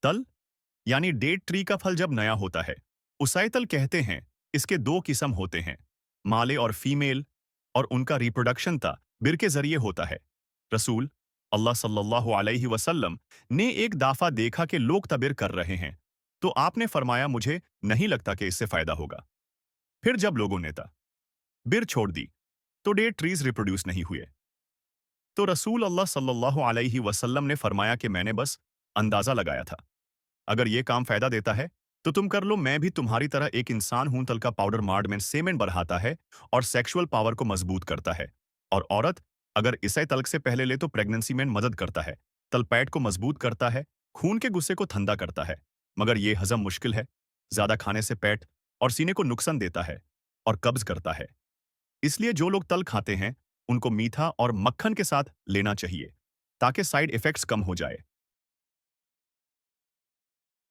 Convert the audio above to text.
तल यानी date tree का फल जब नया होता है, उसाई तल कहते हैं। इसके दो किस्म होते हैं, माले और फीमेल, और उनका रिप्रोडक्शन बिर के जरिए होता है। रसूल अल्लाह सल्लल्लाहु अलैहि वसल्लम ने एक दाफा देखा कि लोग तबिर कर रहे हैं, तो आपने फरमाया मुझे नहीं लगता कि इससे फायदा होगा। फिर जब लोगों ने बिर छोड़ दी, तो डेट ट्रीज रिप्रोड्यूस नहीं हुए। तो रसूल अल्लाह सल्लल्लाहु अलैहि वसल्लम ने फरमाया कि मैंने बस अंदाजा लगाया था। अगर ये काम फायदा देता है तो तुम कर लो। मैं भी तुम्हारी तरह एक इंसान हूं। तल का पाउडर मार्ड में सेमेन बढ़ाता है और सेक्सुअल पावर को मजबूत करता है। और औरत अगर इसे तल्क से पहले ले तो प्रेगनेंसी में मदद करता है। तल पैट को मजबूत करता है, खून के गुस्से को ठंडा करता है। मगर ये हजम मुश्किल है। ज्यादा खाने से पेट और सीने को नुकसान देता है और कब्ज करता है। इसलिए जो लोग तल खाते हैं उनको मीठा और मक्खन के साथ लेना चाहिए ताकि साइड इफेक्ट्स कम हो जाए।